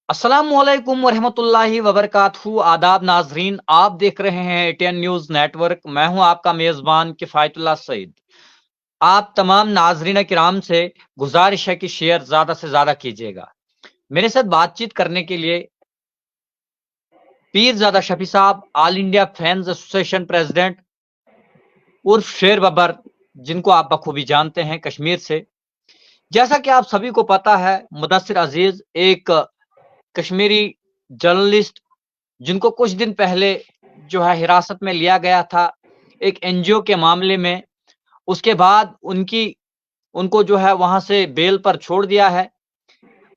अस्सलाम वालेकुम वरहमतुल्लाहि वबरकातुहू। आदाब नाजरीन, आप देख रहे हैं एटीएन न्यूज नेटवर्क। मैं हूं आपका मेजबान किफायतुल्लाह सईद। आप तमाम नाजरीन किराम से गुजारिश है कि शेयर ज्यादा से ज्यादा कीजिएगा। मेरे साथ बातचीत करने के लिए पीरजादा शफी साहब, all India fans association president उर्फ शेर बब्बर, जिनको आप बखूबी जानते हैं कश्मीर से। जैसा कि आप सभी को पता है, मुदस्सिर अजीज एक कश्मीरी जर्नलिस्ट, जिनको कुछ दिन पहले जो है हिरासत में लिया गया था एक एनजीओ के मामले में। उसके बाद उनको जो है वहां से बेल पर छोड़ दिया है।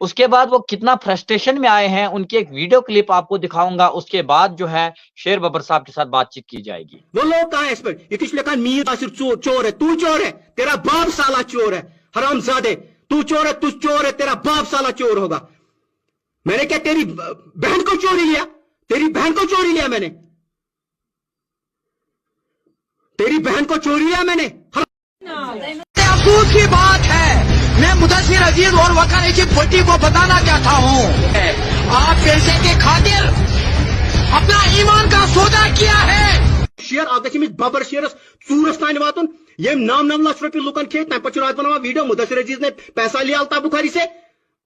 उसके बाद वो कितना फ्रस्ट्रेशन में आए हैं, उनकी एक वीडियो क्लिप आपको दिखाऊंगा। उसके बाद जो है शेर बब्बर साहब के साथ बातचीत की जाएगी। वो लोग कहाँ इस पर ये किस लिखा मीर आसिर चोर है, तू चोर है, तेरा बाप साला चोर है, हरामजादे तू चोर है, तू चोर है, तेरा बाप साला चोर होगा। मैंने क्या तेरी बहन को चोरी लिया? तेरी बहन को चोरी लिया मैंने? तेरी बहन को चोरी लिया मैंने? अफसोस की बात है, मैं मुदस्सिर अजीज और वकार भट्टी को बताना चाहता हूँ, आप पैसे के खातिर अपना ईमान का सौदा किया है। शेयर आप बबर शेयरस चूरस तान वातुन ये नाम लाख रुपये लुकन खे तम पे आज बना वीडियो मुदस्सिर अजीज ने पैसा लिया अल्ताफ बुखारी से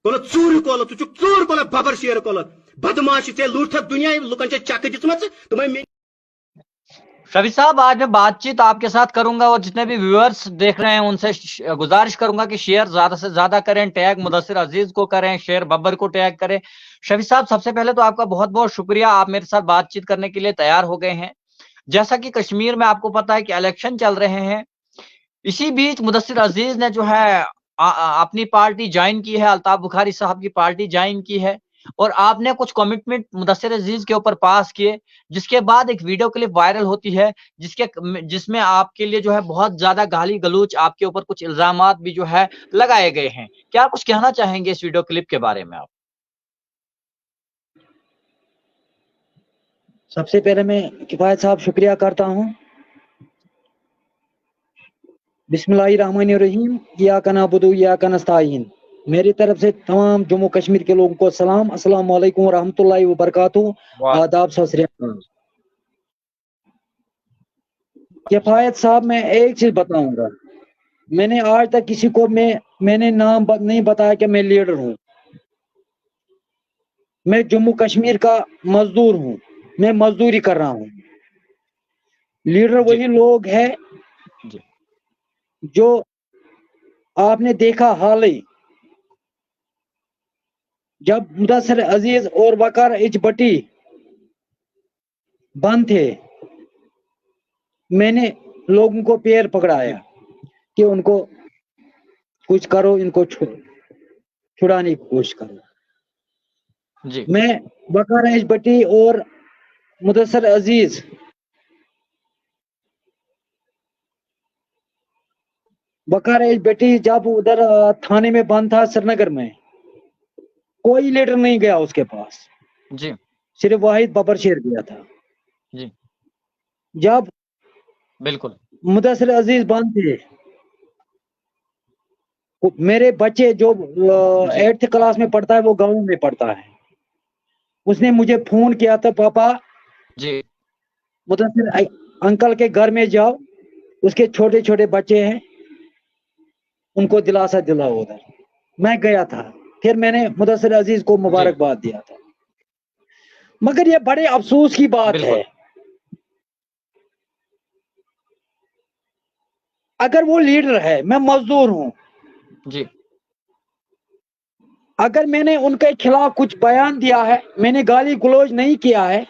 कोल चूर कोल तू चूर कोल बबर शेयर कोल बदमाश चे लूट दुनिया लुकन चे चक दिसमत तुम्हें। शफी साहब, आज मैं बातचीत आपके साथ करूंगा और जितने भी व्यूअर्स देख रहे हैं उनसे गुजारिश करूंगा कि शेयर ज्यादा से ज्यादा करें, टैग मुदस्सिर अजीज को करें, शेर बब्बर को टैग करें। शफी साहब, सबसे पहले तो आपका बहुत बहुत शुक्रिया, आप मेरे साथ बातचीत करने के लिए तैयार हो गए हैं। जैसा कि कश्मीर में आपको पता है कि इलेक्शन चल रहे हैं, इसी बीच मुदस्सिर अजीज ने जो है अपनी पार्टी ज्वाइन की है, अल्ताफ बुखारी साहब की पार्टी ज्वाइन की है, और आपने कुछ कमिटमेंट मुदस्सिर अजीज के ऊपर पास किए, जिसके बाद एक वीडियो क्लिप वायरल होती है जिसमें आपके लिए जो है बहुत ज्यादा गाली गलौज, आपके ऊपर कुछ इल्जामात भी जो है लगाए गए हैं। क्या कुछ कहना चाहेंगे इस वीडियो क्लिप के बारे में आप? सबसे पहले मैं किफायत साहब शुक्रिया करता हूँ। बिस्मिल्लाहिर्रहमानिर्रहीम, इय्याका नअबुदु व इय्याका नस्तईन। मेरी तरफ से तमाम जम्मू कश्मीर के लोगों को सलाम, अस्सलाम वालेकुम रहमतुल्लाहि व बरकातुहू, आदाब, सत श्री अकाल। किफायत साहब, मैं एक चीज बताऊंगा, मैंने आज तक किसी को मैंने नाम नहीं बताया कि मैं लीडर हूँ। मैं जम्मू कश्मीर का मजदूर हूँ, मैं मजदूरी कर रहा हूँ। लीडर वही लोग हैं जो आपने देखा हाल ही जब मुदस्सिर अजीज और वकार भट्टी बंद थे, मैंने लोगों को पैर पकड़ाया कि उनको कुछ करो, इनको छुड़ाने की कोशिश करो जी। मैं वकार भट्टी और मुदस्सिर अजीज वकार भट्टी जब उधर थाने में बंद था श्रीनगर में, कोई लीडर नहीं गया उसके पास जी, सिर्फ वाहिद बबर शेर गया था जी, जब बिल्कुल। मुदस्सिर अजीज बंद थे। मेरे बच्चे जो 8th क्लास में पढ़ता है वो गांव में पढ़ता है, उसने मुझे फोन किया था, पापा जी, मुदस्सिर अंकल के घर में जाओ, उसके छोटे छोटे बच्चे हैं, उनको दिलासा दिलाओ। उधर मैं गया था, फिर मैंने मुदस्सिर अजीज को मुबारकबाद दिया था। मगर ये बड़े अफसोस की बात है, अगर वो लीडर है, मैं मजदूर हूं जी, अगर मैंने उनके खिलाफ कुछ बयान दिया है, मैंने गाली गलौज नहीं किया है,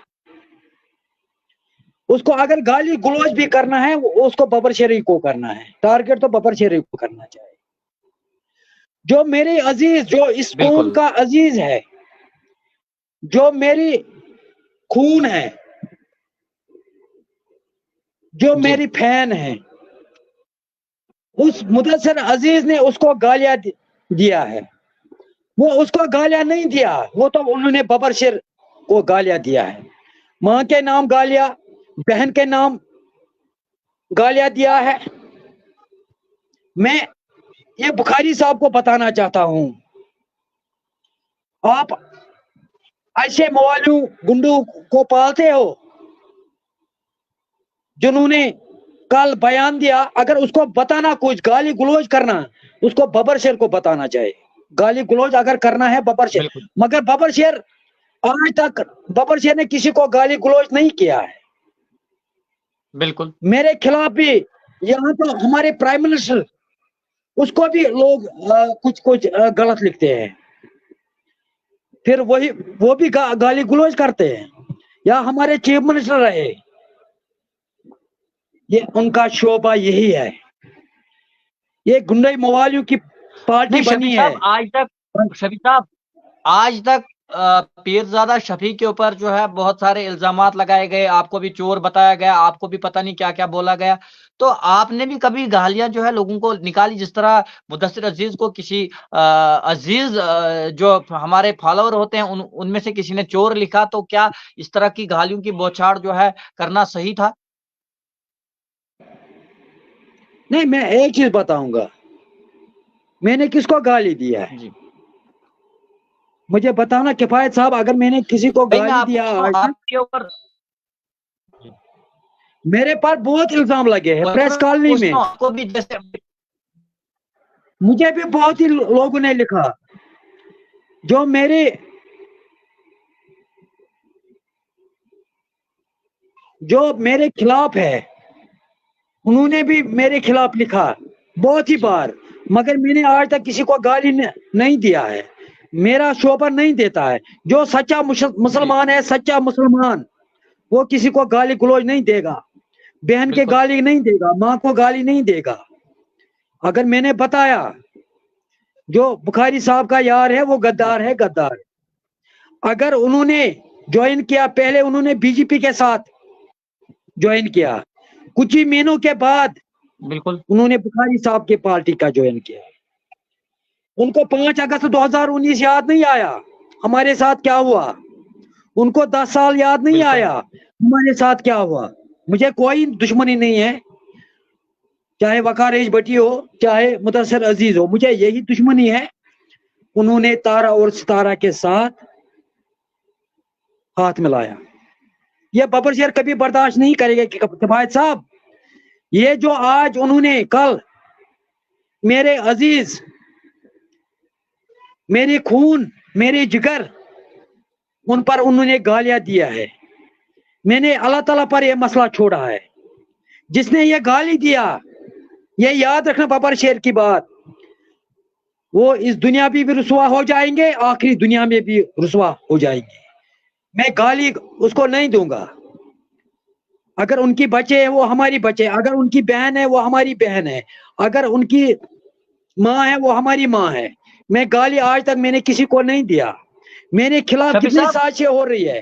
उसको अगर गाली गलौज भी करना है उसको बबर शेरी को करना है, टारगेट तो बबर शेरी को करना चाहिए। जो मेरे अजीज, जो इस कौम का अजीज है, जो मेरी खून है, जो मेरी फैन है, उस मुदस्सिर अजीज ने उसको गालियां दिया है। वो उसको गालियां नहीं दिया, वो तो उन्होंने बबर शेर को गालियां दिया है। मां के नाम गालियां, बहन के नाम गालियां दिया है। मैं ये बुखारी साहब को बताना चाहता हूं, आप ऐसे मवालियों गुंडों को पालते हो जिन्होंने कल बयान दिया। अगर उसको बताना कुछ गाली गलौज करना, उसको बबर शेर को बताना चाहिए। गाली गलौज अगर करना है बबर शेर, बिल्कुल मगर बबर शेर आज तक बबर शेर ने किसी को गाली गलौज नहीं किया है। बिल्कुल मेरे खिलाफ भी यहाँ तो हमारे प्राइम मिनिस्टर, उसको भी लोग कुछ कुछ गलत लिखते हैं, फिर वो भी गाली गलौज करते हैं। या हमारे चीफ मिनिस्टर रहे, ये उनका शोभा यही है। ये गुंडई मवालियों की पार्टी नहीं बनी शफी है। साहब, आज तक शफी साहब, आज तक पीरजादा शफी के ऊपर जो है बहुत सारे इल्जामात लगाए गए, आपको भी चोर बताया गया, आपको भी पता नहीं क्या क्या बोला गया। तो आपने भी कभी गालियां जो है लोगों को निकाली, जिस तरह मुदस्सिर अजीज को किसी अजीज जो हमारे फॉलोअर होते हैं उनमें से किसी ने चोर लिखा, तो क्या इस तरह की गालियों की बौछार जो है करना सही था? नहीं, मैं एक चीज बताऊंगा, मैंने किसको गाली दिया है जी मुझे बताना किफायत साहब। अगर मैंने किसी को भाई, मैं गाली दिया आज तक, आपके ऊपर मेरे पर बहुत इल्जाम लगे हैं प्रेस कॉलोनी में। आपको भी जैसे मुझे भी बहुत ही लोगों ने लिखा जो मेरे खिलाफ है, उन्होंने भी मेरे खिलाफ लिखा बहुत ही बार, मगर मैंने आज तक किसी को गाली नहीं दिया है। मेरा शोभा नहीं देता है। जो सच्चा मुसलमान है, सच्चा मुसलमान, वो किसी को गाली गलौज नहीं देगा, बहन के बिल्कुल गाली नहीं देगा, माँ को गाली नहीं देगा। अगर मैंने बताया जो बुखारी साहब का यार है वो गद्दार है, गद्दार। अगर उन्होंने ज्वाइन किया, पहले उन्होंने बीजेपी के साथ ज्वाइन किया, कुछ ही महीनों के बाद बिल्कुल उन्होंने बुखारी साहब की पार्टी का ज्वाइन किया। उनको 5 अगस्त 2019 याद नहीं आया हमारे साथ क्या हुआ, उनको 10 साल याद नहीं बिल्कुल आया हमारे साथ क्या हुआ। मुझे कोई दुश्मनी नहीं है, चाहे वकार एज भट्टी हो, चाहे मुदस्सिर अजीज हो, मुझे यही दुश्मनी है। उन्होंने तारा और सितारा के साथ हाथ मिलाया। ये बबर शेर कभी बर्दाश्त नहीं करेगा कि किफायत साहब, ये जो आज उन्होंने कल मेरे अजीज, मेरे खून, मेरे जिगर, उन पर उन्होंने गालियां दिया है। मैंने अल्लाह ताला पर यह मसला छोड़ा है। जिसने ये गाली दिया, ये याद रखना बबर शेर की बात, वो इस दुनिया में भी रुसवा हो जाएंगे, आखिरी दुनिया में भी रुसवा हो जाएंगे। मैं गाली उसको नहीं दूंगा। अगर उनकी बच्चे है वो हमारी बच्चे, अगर उनकी बहन है वो हमारी बहन है, अगर उनकी माँ है वो हमारी माँ है। मैं गाली आज तक मैंने किसी को नहीं दिया। मेरे खिलाफ शफी कितनी साहब, साजिशें हो रही है।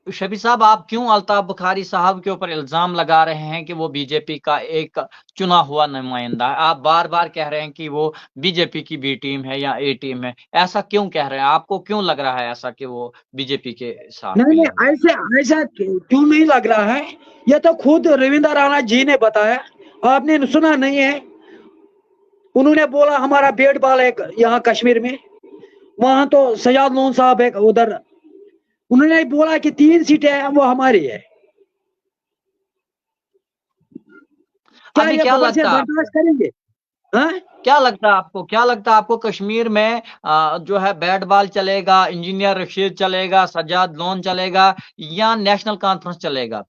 शफी साहब आप क्यों अल्ताफ बुखारी साहब के ऊपर इल्जाम लगा रहे हैं कि वो बीजेपी का एक चुना हुआ नुमाइंदा है? आप बार बार कह रहे हैं कि वो बीजेपी की बी टीम है या ए टीम है, ऐसा क्यों कह रहे हैं? आपको क्यों लग रहा है ऐसा कि वो बीजेपी के साथ नहीं मिले नहीं, ऐसा क्यों नहीं लग रहा है? ये तो खुद रविंद्र राणा जी ने बताया, आपने सुना नहीं है? उन्होंने बोला हमारा बैट बॉल है यहाँ कश्मीर में, वहां तो सजाद लोन साहब है उधर, उन्होंने बोला कि 3 सीटें हैं वो हमारी है। क्या अभी ये क्या बबर शेर लगता है बर्दाश्त करेंगे? हाँ, क्या लगता है आपको, क्या लगता है आपको कश्मीर में जो है बैट बॉल चलेगा, इंजीनियर रशीद चलेगा, सज्जाद लोन चलेगा या नेशनल कॉन्फ्रेंस चलेगा?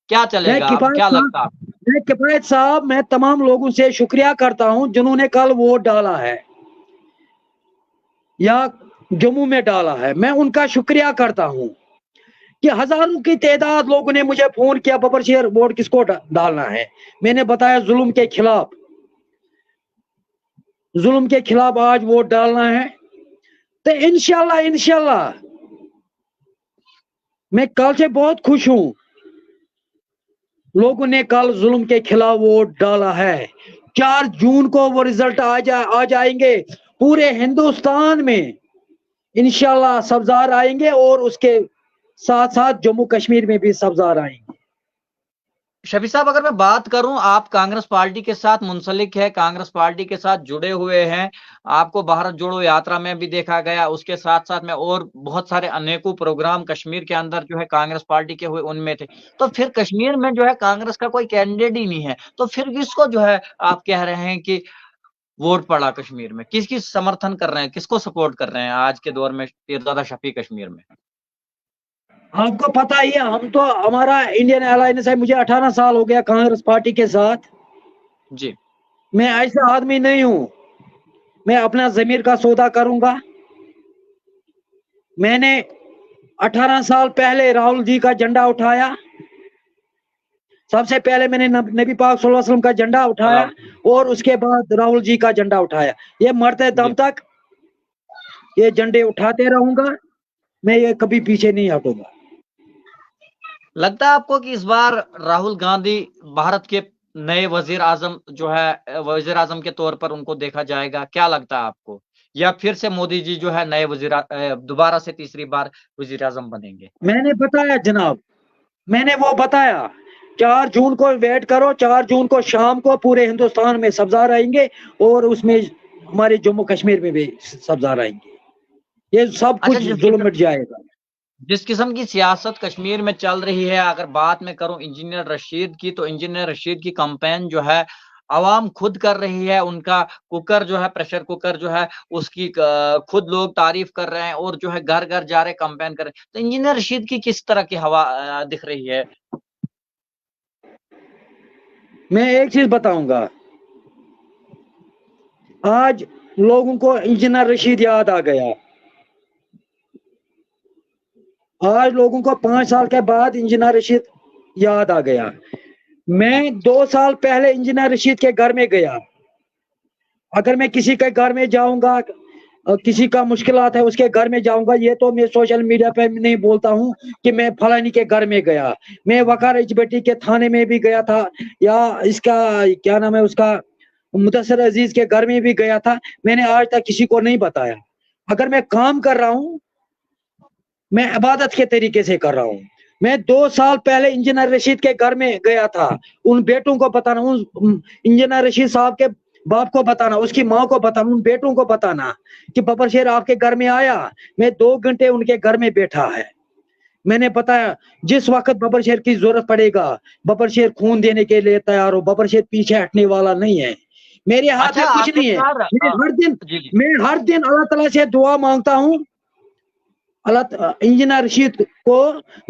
क्या चलेगा? अब क्या लगता है? किफायत साहब, मैं तमाम लोगों से शुक्रिया करता हूं जिन्होंने कल वोट डाला है या जम्मू में डाला है। मैं उनका शुक्रिया करता हूं कि हजारों की तादाद लोगों ने मुझे फोन किया, बबर शेर वोट किसको डालना है? मैंने बताया जुल्म के खिलाफ, जुल्म के खिलाफ आज वोट डालना है। तो इंशाल्लाह मैं कल से बहुत खुश हूं। लोगों ने कल जुल्म के खिलाफ वोट डाला है। 4 जून को वो रिजल्ट आ जाएंगे। पूरे हिंदुस्तान में इंशाल्लाह सब्जार आएंगे और उसके साथ साथ जम्मू कश्मीर में भी सब्जार आएंगे। शफी साहब, अगर मैं बात करूं, आप कांग्रेस पार्टी के साथ मुंसलिक है, कांग्रेस पार्टी के साथ जुड़े हुए हैं, आपको भारत जोड़ो यात्रा में भी देखा गया, उसके साथ साथ में और बहुत सारे अनेकों प्रोग्राम कश्मीर के अंदर जो है कांग्रेस पार्टी के हुए उनमें थे, तो फिर कश्मीर में जो है कांग्रेस का कोई कैंडिडेट ही नहीं है, तो फिर किसको जो है आप कह रहे हैं कि वोट पड़ा कश्मीर में? किसकी समर्थन कर रहे हैं, किसको सपोर्ट कर रहे हैं आज के दौर में पीरजादा शफी कश्मीर में? आपको पता ही है, हम तो, हमारा इंडियन अलायंस है, मुझे 18 साल हो गया कांग्रेस पार्टी के साथ। जी मैं ऐसा आदमी नहीं हूं, मैं अपना जमीर का सौदा करूंगा। मैंने 18 साल पहले राहुल जी का झंडा उठाया, सबसे पहले मैंने नबी पाक सल्लल्लाहु अलैहि वसल्लम का झंडा उठाया और उसके बाद राहुल जी का झंडा उठाया। ये मरते दम तक ये झंडे उठाते रहूंगा, मैं ये कभी पीछे नहीं हटूंगा। लगता है आपको कि इस बार राहुल गांधी भारत के नए वजीर आजम जो है, वजीर आजम के तौर पर उनको देखा जाएगा? क्या लगता है आपको, या फिर से मोदी जी जो है नए दोबारा से तीसरी बार वजीर आजम बनेंगे? मैंने बताया जनाब, मैंने वो बताया, 4 जून को वेट करो, 4 जून को शाम को पूरे हिंदुस्तान में सब्जार आएंगे और उसमें हमारे जम्मू कश्मीर में भी सब्जार आएंगे। ये सब कुछ जुल्म मिट जाएगा। जिस किस्म की सियासत कश्मीर में चल रही है, अगर बात मैं करूं इंजीनियर रशीद की, तो इंजीनियर रशीद की कैंपेन जो है आवाम खुद कर रही है, उनका कुकर जो है, प्रेशर कुकर जो है, उसकी खुद लोग तारीफ कर रहे हैं और जो है घर घर जा रहे कैंपेन कर रहे हैं। तो इंजीनियर रशीद की किस तरह की हवा दिख रही है? मैं एक चीज बताऊंगा, आज लोगों को इंजीनियर रशीद याद आ गया। आज लोगों को 5 साल के बाद इंजीनियर रशीद याद आ गया। मैं 2 साल पहले इंजीनियर रशीद के घर में गया। अगर मैं किसी के घर में जाऊंगा, किसी का मुश्किलात है उसके घर में जाऊंगा, ये तो मैं सोशल मीडिया पे नहीं बोलता हूं कि मैं फलानी के घर में गया। मैं वकार एचबीटी के थाने में भी गया था, या इसका क्या नाम है उसका, मुदस्सिर अजीज के घर में भी गया था। मैंने आज तक किसी को नहीं बताया। अगर मैं काम कर रहा हूं, मैं इबादत के तरीके से कर रहा हूं। मैं 2 साल पहले इंजीनियर रशीद के घर में गया था, उन बेटों को बताना, उन इंजीनियर रशीद साहब के बाप को बताना, उसकी माँ को बताना, उन बेटों को बताना कि बबर शेर आपके घर में आया। मैं 2 घंटे उनके घर में बैठा है। मैंने बताया जिस वक्त बबर शेर की जरूरत पड़ेगा, बबर शेर खून देने के लिए तैयार हो, बबर शेर पीछे हटने वाला नहीं है। मेरे हाथ में कुछ नहीं है। मैं हर दिन अल्लाह ताला से दुआ मांगता हूँ, अल्लाह इंजीनियर रशीद को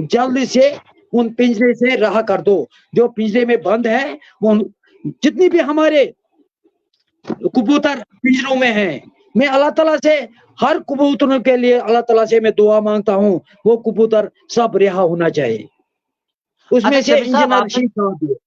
जल्दी से उन पिंजरे से रहा कर दो, जो पिंजरे में बंद है। वो जितनी भी हमारे कबूतर पिंजरों में हैं, मैं अल्लाह ताला से हर कबूतरों के लिए अल्लाह ताला से मैं दुआ मांगता हूँ, वो कबूतर सब रिहा होना चाहिए। उसमें से इंजीनियर रशीद साहब।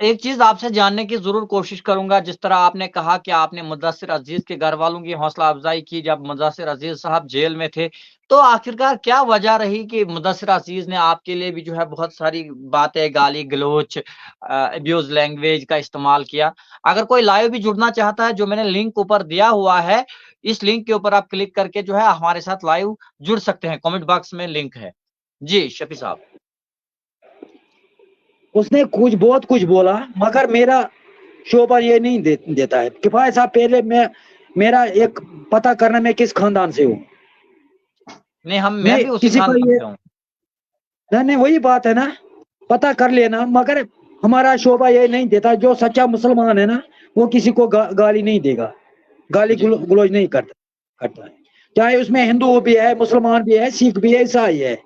एक चीज आपसे जानने की जरूर कोशिश करूंगा, जिस तरह आपने कहा कि आपने मुदस्सिर अजीज के घर वालों की हौसला अफजाई की जब मुदस्सिर अजीज साहब जेल में थे, तो आखिरकार क्या वजह रही कि मुदस्सिर अजीज ने आपके लिए भी जो है बहुत सारी बातें, गाली गलोच, अब्यूज लैंग्वेज का इस्तेमाल किया? अगर कोई लाइव भी जुड़ना चाहता है, जो मैंने लिंक ऊपर दिया हुआ है, इस लिंक के ऊपर आप क्लिक करके जो है हमारे साथ लाइव जुड़ सकते हैं, कमेंट बॉक्स में लिंक है। जी शफी साहब। उसने बहुत कुछ बोला, मगर मेरा शोभा ये नहीं देता है। किफायत साहब, पहले मेरा एक पता करना मैं किस खानदान से हूँ। मैं भी उसी खानदान से हूँ। नहीं, वही बात है ना, पता कर लेना। मगर हमारा शोभा ये नहीं देता। जो सच्चा मुसलमान है ना, वो किसी को गाली नहीं देगा, गाली गलौज नहीं करता है। चाहे उसमें हिंदू भी है, मुसलमान भी है, सिख भी है, ईसाई है,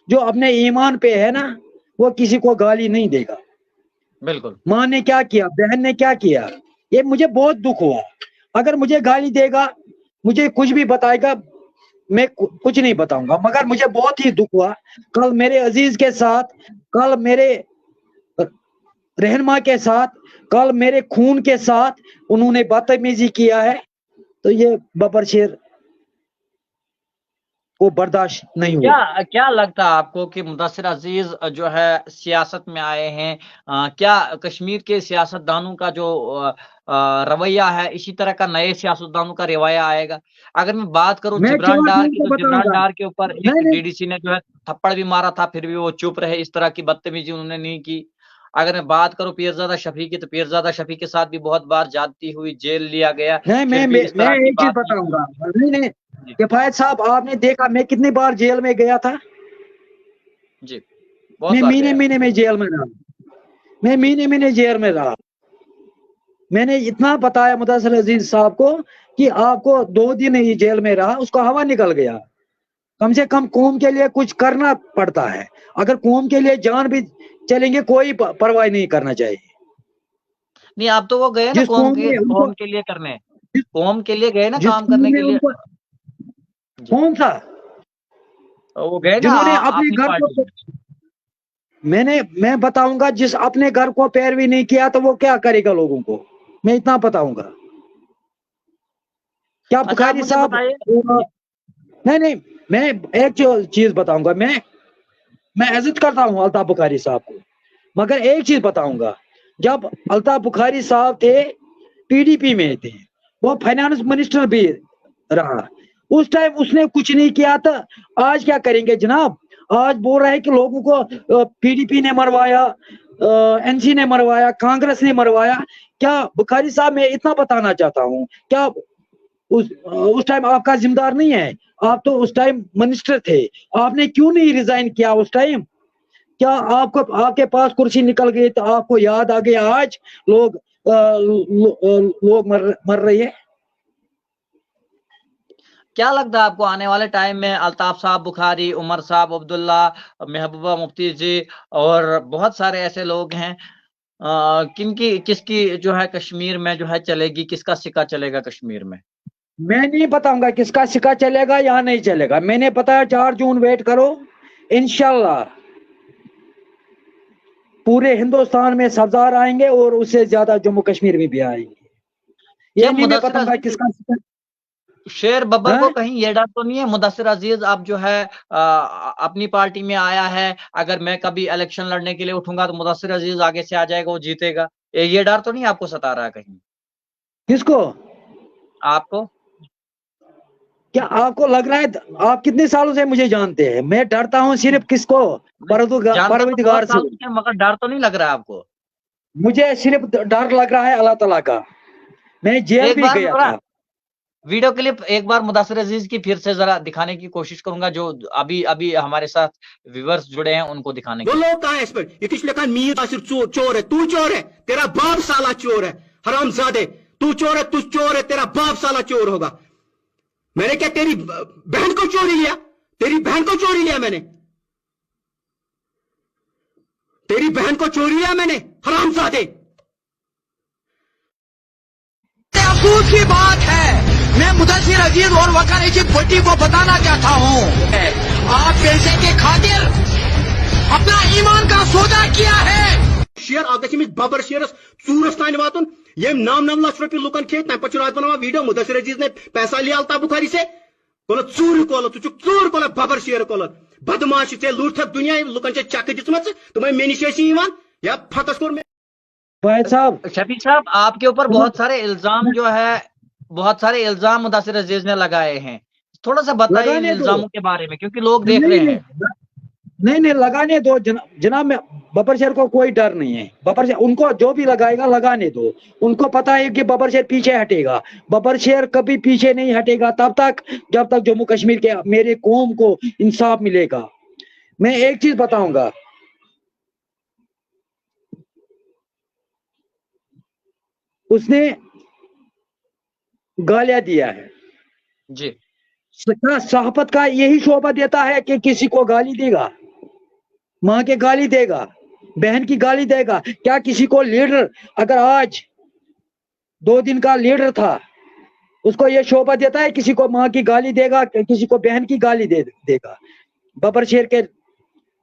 जो अपने ईमान पे है ना, वो किसी को गाली नहीं देगा। बिल्कुल। माँ ने क्या किया, बहन ने क्या किया, ये मुझे बहुत दुख हुआ। अगर मुझे गाली देगा, मुझे कुछ भी बताएगा, मैं कुछ नहीं बताऊंगा। मगर मुझे बहुत ही दुख हुआ कल मेरे अजीज के साथ, कल मेरे रहनुमा के साथ, कल मेरे खून के साथ उन्होंने बदतमीजी किया है। तो ये बबर शेर وہ برداشت نہیں کیا ہوگا. کیا لگتا ہے آپ کو کہ مدثر عزیز جو ہے سیاست میں آئے ہیں، کیا کشمیر کے سیاست دانوں کا جو رویہ ہے اسی طرح کا نئے سیاست دانوں کا رویہ آئے گا؟ اگر میں بات کروں میں جبران جواب ڈار ان کی، کو تو بتاؤں جبران گا. ڈار کے اوپر ایک نہیں ڈی ڈی سی نے جو ہے تھپڑ بھی مارا تھا، پھر بھی وہ چپ رہے، اس طرح کی بدتمیزی انہوں نے نہیں کی. اگر میں بات کروں پیرزادہ شفیع کی، تو پیرزادہ شفیع کے ساتھ بھی بہت بار زیادتی ہوئی، جیل لیا گیا، نہیں پھر بھی اس میں طرح کی ایک چیز بات نہیں بتاؤں ہوئی. گا. نہیں جی کفایت صاحب، آپ نے دیکھا میں کتنی بار جیل میں گیا تھا؟ جی، بہت میں بار مہینے گیا. مہینے میں جیل میں رہا. میں مہینے مہینے جیل میں رہا. میں نے اتنا بتایا مدثر عزیز صاحب کو کہ آپ کو 2 دن ہی جیل میں رہا، اس کو ہوا نکل گیا. کم سے کم قوم کے لیے کچھ کرنا پڑتا ہے. اگر قوم کے لیے جان بھی چلیں گے کوئی پرواہ نہیں کرنا چاہیے. نہیں، آپ تو وہ گئے نا جس قوم نے ان کو قوم کے لیے کرنے، قوم کے لیے گئے نا جس کام قوم کرنے نے کے لیے. ان کو جی، کون سا وہ گئے نا جنہوں نے اپنے اپنی گھر پارٹی کو، میں. میں بتاؤں گا جس اپنے گھر کو پیروی نہیں کیا تو وہ کیا کرے گا لوگوں کو، میں اتنا بتاؤں گا. کیا اچھا، آپ بخاری مجھے صاحب، بتائیے. نہیں میں ایک چیز بتاؤں گا. میں عزت کرتا ہوں الطاف بخاری صاحب کو، مگر ایک چیز بتاؤں گا. جب الطاف بخاری صاحب تھے پی ڈی پی میں تھے، وہ فائنانس منسٹر بھی رہا، اس ٹائم اس نے کچھ نہیں کیا تھا. آج کیا کریں گے جناب؟ آج بول رہا ہے کہ لوگوں کو پی ڈی پی نے مروایا، این سی نے مروایا، کانگریس نے مروایا. کیا بخاری صاحب، میں اتنا بتانا چاہتا ہوں، کیا اس ٹائم آپ کا ذمہ دار نہیں ہے؟ آپ تو اس ٹائم منسٹر تھے، آپ نے کیوں نہیں ریزائن کیا اس ٹائم؟ کیا آپ کے پاس کرسی نکل گئی تو آپ کو یاد آ گیا آج لوگ مر رہی ہے؟ کیا لگتا ہے آپ کو آنے والے ٹائم میں الطاف صاحب بخاری، عمر صاحب عبداللہ، محبوبہ مفتی جی اور بہت سارے ایسے لوگ ہیں، کس کی جو ہے کشمیر میں جو ہے چلے گی، کس کا سکہ چلے گا کشمیر میں؟ میں نہیں بتاؤں گا کس کا سکہ چلے گا یا نہیں چلے گا. میں نے بتایا 4 جون ویٹ کرو، انشاءاللہ پورے ہندوستان میں سبزار آئیں گے اور اس سے زیادہ جموں کشمیر میں بھی آئیں گے. کیا یہ نہیں میں مدثر بتاؤں گا عزیز، کس کا سکہ. شیر ببر ہاں؟ کو کہیں یہ ڈر تو نہیں ہے مدثر عزیز اب جو ہے اپنی پارٹی میں آیا ہے، اگر میں کبھی الیکشن لڑنے کے لیے اٹھوں گا تو مدثر عزیز آگے سے آ جائے گا، وہ جیتے گا، یہ ڈر تو نہیں آپ کو ستا رہا ہے کہیں؟ کس کو؟ آپ کو؟ کیا آپ کو لگ رہا ہے آپ کتنے سالوں سے مجھے جانتے ہیں؟ میں ڈرتا ہوں صرف کس کو؟ جانتا تو پروردگار بہت سے. سالوں سے، مگر ڈر تو نہیں لگ رہا ہے آپ کو؟ مجھے صرف ڈر لگ رہا ہے اللہ تعالیٰ کا. میں جیل ایک بھی بار گیا ذرا تھا. ویڈیو کلپ ایک بار مدثر عزیز کی پھر سے ذرا دکھانے کی کوشش کروں گا، جو ابھی ہمارے ساتھ ویورز جڑے ہیں ان کو دکھانے وہ کی. لوگ کہاں ہے اس پر؟ یہ کچھ لکھا میر آصر چور ہے، تو چور ہے، تیرا باپ سالہ چور ہے، حرام زادے، تو چور ہے، تو چور ہے، تیرا باپ سالہ چور ہوگا. میں نے کیا تیری بہن کو چوری لیا؟ تیری بہن کو چوری لیا میں نے؟ تیری بہن کو چوری لیا میں نے، حرام زادے. افسوس کی بات ہے، میں مدثر عزیز اور وقار کی بٹی کو بتانا چاہتا ہوں، آپ پیسے کے خاطر اپنا ایمان کا سودا کیا ہے. شیر اگر ببر شیرس ژورس تان واتن یم 9 لچھ روپیہ لکن کھے تمہ پتہ رات بنانا ویڈیو مدثر عزیز نے پیسہ لیا الطاف بخاری سے. ژور کولت ژور کولت ببر شیر کولت بدماش ے لوٹ دنیا لکن چک دم تمہیں مے نش یا فتس کور فائد صاحب، شفیع صاحب، آپ کے اوپر بہت سارے الزام جو ہے، بہت سارے الزام مدثر عزیز نے لگائے ہیں، تھوڑا سا بتائیے ان لگانے دو. الزاموں کے بارے میں، کیونکہ لوگ دیکھ رہے ہیں. نہیں لگانے دو جناب. میں ببر شیر کو کوئی ڈر نہیں ہے. ببر شیر ان کو جو بھی لگائے گا لگانے دو. ان کو پتا ہے کہ ببر شیر پیچھے ہٹے گا. ببر شیر کبھی پیچھے نہیں ہٹے گا تب تک جب تک جموں کشمیر کے میرے قوم کو انصاف ملے گا. میں ایک چیز بتاؤں گا، اس نے گالیاں دیا ہے. جی، صحافت کا یہی شعبہ دیتا ہے کہ کسی کو گالی دے گا، ماں کے گالی دے گا، بہن کی گالی دے گا. کیا کسی کو لیڈر اگر آج 2 دن کا لیڈر تھا اس کو یہ شعبہ دیتا ہے کسی کو ماں کی گالی دے گا، کسی کو بہن کی گالی دے گا؟ ببر شیر کے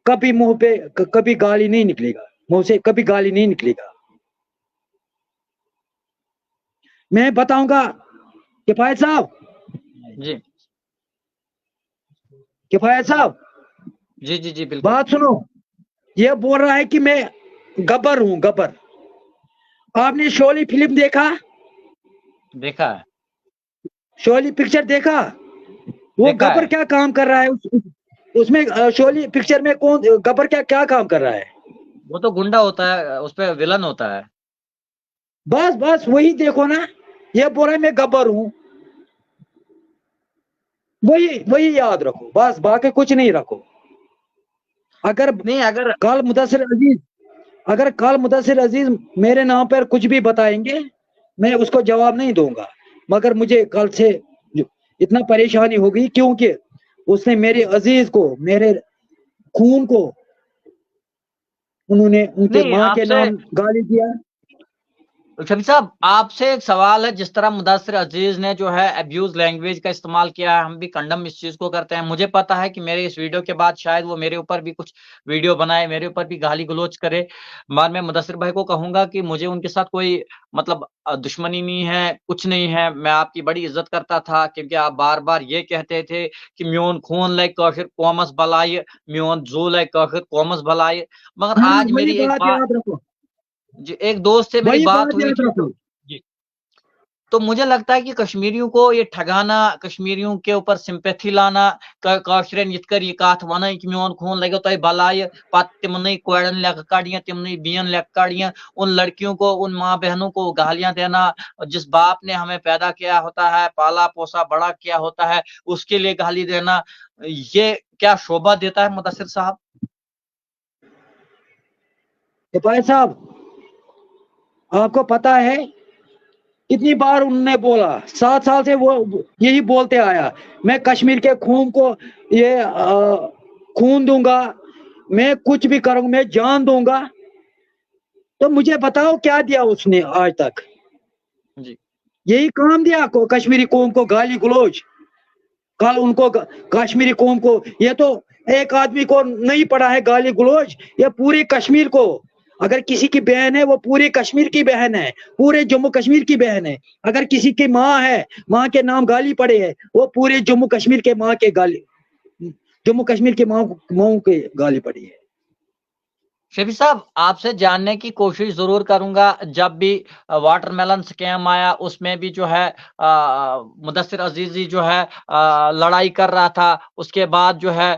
کبھی منہ پہ کبھی گالی نہیں نکلے گا، منہ سے کبھی گالی نہیں نکلے گا. میں بتاؤں گا کفایت صاحب، جی، किफायत साहब जी जी जी बिल्कुल। बात सुनो, ये बोल रहा है कि मैं गब्बर हूँ, गब्बर। आपने शोले फिल्म देखा? देखा है, शोले पिक्चर देखा? वो देखा गब्बर है। क्या काम कर रहा है उसमें? शोले पिक्चर में कौन गब्बर क्या क्या काम कर रहा है? वो तो गुंडा होता है, उस पे विलन होता है। बस बस वही देखो ना, ये बोल रहा है मैं गब्बर हूँ, वही वही याद रखो बस, बाकी कुछ नहीं रखो। अगर नहीं, अगर कल मुदस्सिर अजीज मेरे नाम पर कुछ भी बताएंगे, मैं उसको जवाब नहीं दूंगा, मगर मुझे कल से इतना परेशानी होगी, क्योंकि उसने मेरे अजीज को, मेरे खून को, उन्होंने उनके नहीं माँ के आपसे, नाम गाली दिया। शफी साहब आपसे एक सवाल है, जिस तरह मुदस्सिर अजीज ने जो है अब्यूज लैंग्वेज का इस्तेमाल किया है, हम भी कंडम इस चीज को करते हैं। मुझे पता है कि मेरे इस वीडियो के बाद शायद वो मेरे ऊपर भी कुछ वीडियो बनाए, मेरे ऊपर भी गाली गलौज करे, मगर मैं मुदस्सिर भाई को कहूंगा कि मुझे उनके साथ कोई मतलब दुश्मनी नहीं है, कुछ नहीं है। मैं आपकी बड़ी इज्जत करता था, क्योंकि आप बार बार ये कहते थे कि म्योन खून लाइक काशिर कौमस भलाय, म्योन जो लाइक काशिर कौमस भलाय। मगर हाँ, आज वही मेरी एक बात बात, याद रखो, जी एक दोस्त से मेरी वही बात बात हुई याद थी, रखो। तो जी, तो मुझे लगता है कि कश्मीरियों को ये ठगाना, कश्मीरियों के ऊपर सिंपैथी लाना, काशरन यित कर ये कथ वन कि मोन खून लगे तो भलाय, पत तिमन कोड़न लेख काड़ियां, तिमन बियन लेख काड़ियां, उन लड़कियों को, उन माँ बहनों को गालियां देना, जिस बाप ने हमें पैदा किया होता है, पाला पोसा बड़ा किया होता है, उसके लिए गाली देना, ये क्या शोभा देता है मुदस्सिर साहब? भाई साहब, आपको पता है कितनी बार उन्होंने बोला, 7 साल से वो यही बोलते आया, मैं कश्मीर के खून को ये खून दूंगा, मैं कुछ भी करूंगा, मैं जान दूंगा। तो मुझे बताओ क्या दिया उसने आज तक? जी यही काम दिया को कश्मीरी कौम को गाली गलौज। कल उनको कश्मीरी कौम को, ये तो एक आदमी को नहीं पड़ा है गाली गलौज, ये पूरे कश्मीर को, अगर किसी की बहन है वो पूरे कश्मीर की बहन है, पूरे जम्मू कश्मीर की बहन है। अगर किसी की माँ है, माँ के नाम गाली पड़े है, वो पूरे जम्मू कश्मीर के माँ के गाली, जम्मू कश्मीर के माँ के गाली पड़ी है। शफी साहब आपसे जानने की कोशिश जरूर करूंगा, जब भी वाटरमेलन स्कैम आया उसमें भी जो है मुदस्सिर अजीजी जो है लड़ाई कर रहा था, उसके बाद जो है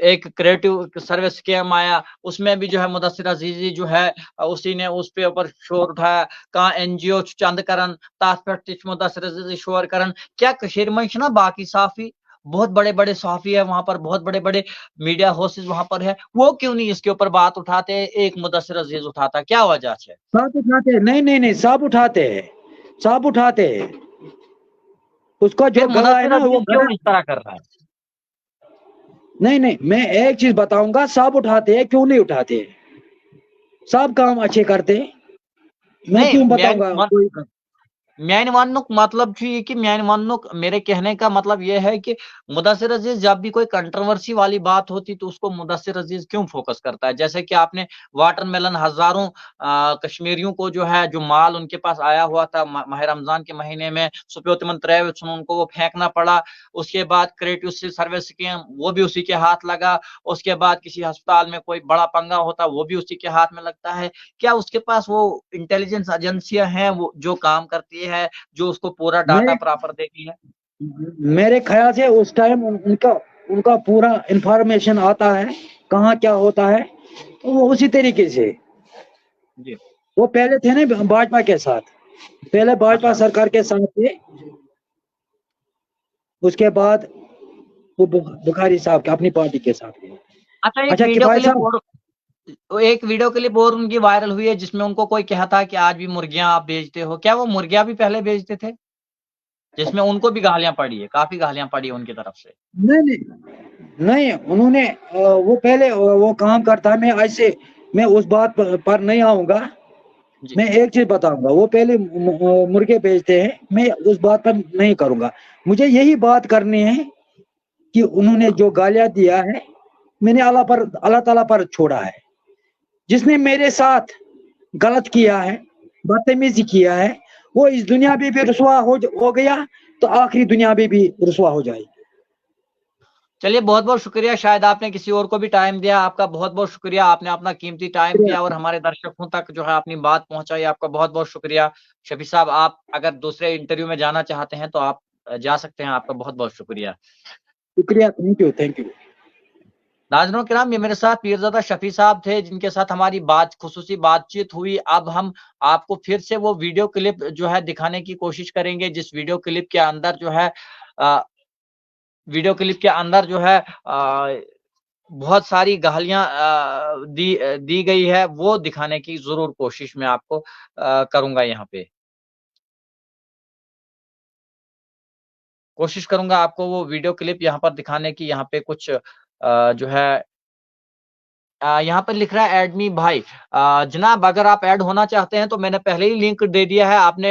एक क्रिएटिव सर्विस स्कैम आया, उसमें भी जो है मुदस्सिर अजीजी जो है उसी ने उस पे ऊपर शोर उठाया, कहा एनजीओ चंद करन तथ पे मुदस्सिर अजीजी शोर करन। क्या कशीर में ना बाकी साफी, बहुत बड़े बड़े सहाफी है वहां पर, बहुत बड़े बड़े मीडिया हाउसेस वहां पर है, वो क्यों नहीं इसके ऊपर बात उठाते? एक मुदस्सिर अजीज उठाता, क्या वजह है? सब उठाते हैं, नहीं नहीं नहीं, सब उठाते हैं, सब उठाते हैं। उसको फिर जो गला है मुदस्सिर ना वो अजीज क्यों गला, इस तरह कर रहा है? नहीं नहीं, मैं एक चीज बताऊंगा, सब उठाते हैं, क्यों नहीं उठाते? सब काम अच्छे करते हैं, मैं नहीं क्यों बताऊंगा कोई? म्यान वनुक मतलब ये कि म्यान वनुक, मेरे कहने का मतलब ये है कि मुदस्सिर अजीज जब भी कोई कंट्रोवर्सी वाली बात होती तो उसको मुदस्सिर अजीज क्यों फोकस करता है? जैसे कि आपने वाटरमेलन हजारों कश्मीरियों को जो है, जो माल उनके पास आया हुआ था माह रमजान के महीने में, सुप्योतमन त्रैवचन, उनको वो फेंकना पड़ा। उसके बाद क्रिएटिव सर्विस स्कीम वो भी उसी के हाथ लगा। उसके बाद किसी अस्पताल में कोई बड़ा पंगा होता वो भी उसी के हाथ में लगता है। क्या उसके पास वो इंटेलिजेंस एजेंसियां हैं वो जो काम करती है, जो उसको पूरा डाटा प्रॉपर देती है? मेरे ख्याल से उस टाइम उनका उनका पूरा इंफॉर्मेशन आता है, कहाँ क्या होता है, तो वो उसी तरीके से, जी वो पहले थे ना भाजपा के साथ, पहले भाजपा अच्छा सरकार के साथ थे, उसके बाद वो बुखारी साहब के अपनी पार्टी के साथ थे। अच्छा, एक अच्छा वीडियो किफायत क्लिप साहब, और एक वीडियो क्लिप और उनकी वायरल हुई है, जिसमें उनको कोई कहता है कि आज भी मुर्गियां आप बेचते हो। क्या वो मुर्गियां भी पहले बेचते थे? जिसमें उनको भी गालियां पड़ी है, काफी गालियां पड़ी है उनकी तरफ से। नहीं नहीं नहीं, उन्होंने वो पहले वो काम करता है, मैं ऐसे मैं उस बात पर नहीं आऊंगा। जी मैं एक चीज बताऊंगा, वो पहले मुर्गे बेचते हैं, मैं उस बात पर नहीं करूंगा। मुझे यही बात करनी है कि उन्होंने जो गालियां दिया है, मैंने अल्लाह ताला पर छोड़ा है। जिसने मेरे साथ गलत किया है, बदतमीजी किया है, वो इस दुनिया में भी रुसवा हो गया, तो आखिरी दुनिया में भी रुसवा हो जाएगी। चलिए बहुत बहुत शुक्रिया, शायद आपने किसी और को भी टाइम दिया, आपका बहुत बहुत शुक्रिया, आपने अपना कीमती टाइम दिया और हमारे दर्शकों तक जो है अपनी बात पहुंचाई, आपका बहुत बहुत शुक्रिया। शफी साहब, आप अगर दूसरे इंटरव्यू में जाना चाहते हैं तो आप जा सकते हैं, आपका बहुत बहुत शुक्रिया। शुक्रिया, थैंक यू, थैंक यू। नाज़रीन किराम, ये मेरे साथ पीरज़ादा शफी साहब थे, जिनके साथ हमारी खुसूसी बातचीत हुई। अब हम आपको फिर से वो वीडियो क्लिप जो है दिखाने की कोशिश करेंगे, जिस वीडियो क्लिप के अंदर जो है बहुत सारी गालियां दी गई है, वो दिखाने की जरूर कोशिश मैं आपको करूंगा। यहाँ पे कोशिश करूंगा आपको वो वीडियो क्लिप यहाँ पर दिखाने की। यहाँ पे कुछ जो है यहाँ पर लिख रहा है ऐड मी भाई। जनाब, अगर आप ऐड होना चाहते हैं तो मैंने पहले ही लिंक दे दिया है, आपने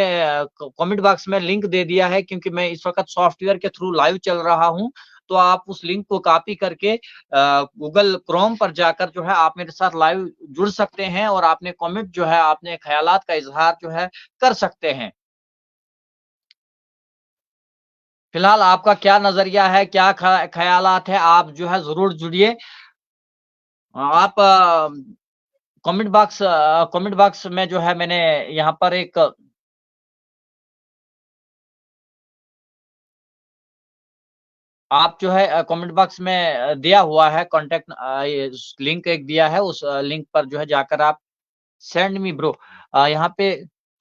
कमेंट बॉक्स में लिंक दे दिया है, क्योंकि मैं इस वक्त सॉफ्टवेयर के थ्रू लाइव चल रहा हूं। तो आप उस लिंक को कॉपी करके गूगल क्रोम पर जाकर जो है आप मेरे साथ लाइव जुड़ सकते हैं और आपने कमेंट जो है अपने ख्यालात का इजहार जो है कर सकते हैं। फिलहाल आपका क्या नजरिया है, क्या ख्यालात है, आप जो है जरूर जुड़िए। आप कमेंट बॉक्स में जो है मैंने यहाँ पर एक आप जो है कमेंट बॉक्स में दिया हुआ है कांटेक्ट लिंक एक दिया है, उस लिंक पर जो है जाकर आप सेंड मी ब्रो, यहाँ पे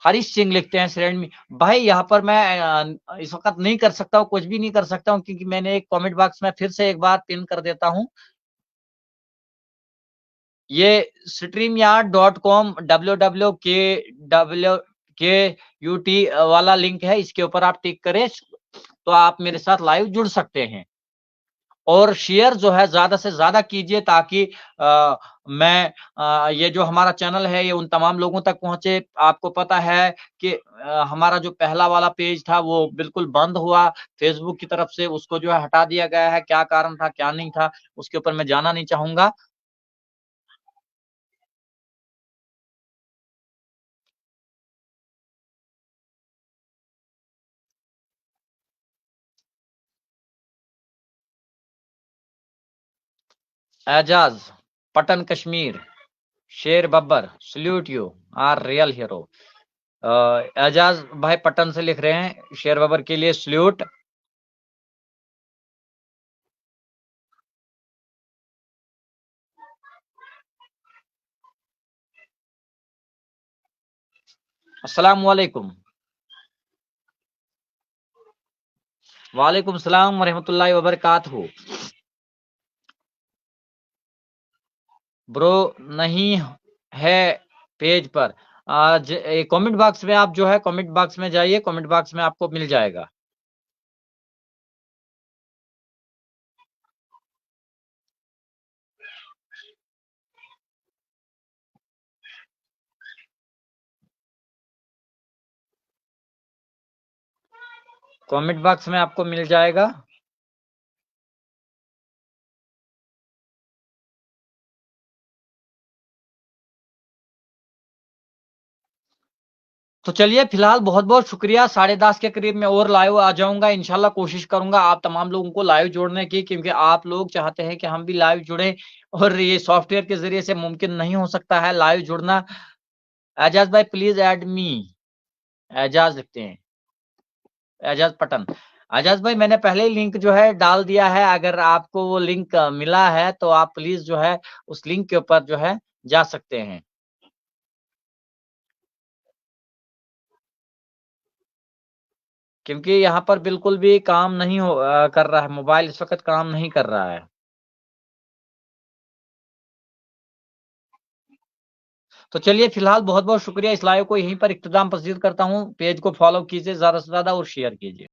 हरीश सिंह लिखते हैं सेंड मी भाई। यहाँ पर मैं इस वक्त नहीं कर सकता हूँ, कुछ भी नहीं कर सकता हूँ, क्योंकि मैंने एक कमेंट बॉक्स में फिर से एक बार पिन कर देता हूँ। ये streamyard.com www.kut वाला लिंक है, इसके ऊपर आप टिक करें तो आप मेरे साथ लाइव जुड़ सकते हैं। और शेयर जो है ज्यादा से ज्यादा कीजिए, ताकि मैं ये जो हमारा चैनल है ये उन तमाम लोगों तक पहुंचे। आपको पता है कि हमारा जो पहला वाला पेज था वो बिल्कुल बंद हुआ फेसबुक की तरफ से, उसको जो है हटा दिया गया है। क्या कारण था, क्या नहीं था, उसके ऊपर मैं जाना नहीं चाहूंगा। एजाज पटन कश्मीर, शेर बब्बर, salute you are real hero. Ejaz भाई पटन से लिख रहे हैं, शेर बब्बर के लिए सल्यूट। अस्सलाम वालेकुम। वालेकुम सलाम व रहमतुल्लाहि व बरकातहू। ब्रो नहीं है पेज पर, आज कमेंट बॉक्स में आप जो है कमेंट बॉक्स में जाइए, कमेंट बॉक्स में आपको मिल जाएगा। कमेंट बॉक्स में आपको मिल जाएगा। तो चलिए फिलहाल बहुत बहुत शुक्रिया। 10:30 के करीब में और लाइव आ जाऊंगा, इंशाल्लाह कोशिश करूंगा आप तमाम लोगों को लाइव जोड़ने की, क्योंकि आप लोग चाहते हैं कि हम भी लाइव जुड़े और ये सॉफ्टवेयर के जरिए से मुमकिन नहीं हो सकता है लाइव जुड़ना। एजाज भाई प्लीज ऐड मी, एजाज लिखते हैं, एजाज पटन। एजाज भाई मैंने पहले ही लिंक जो है डाल दिया है, अगर आपको वो लिंक मिला है तो आप प्लीज जो है उस लिंक के ऊपर जो है जा सकते हैं। क्योंकि यहाँ पर बिल्कुल भी काम नहीं कर रहा है, मोबाइल इस वक्त काम नहीं कर रहा है। तो चलिए फिलहाल बहुत बहुत शुक्रिया, इस लाइव को यहीं पर इख्तिताम पसंद करता हूँ। पेज को फॉलो कीजिए ज्यादा से ज्यादा और शेयर कीजिए।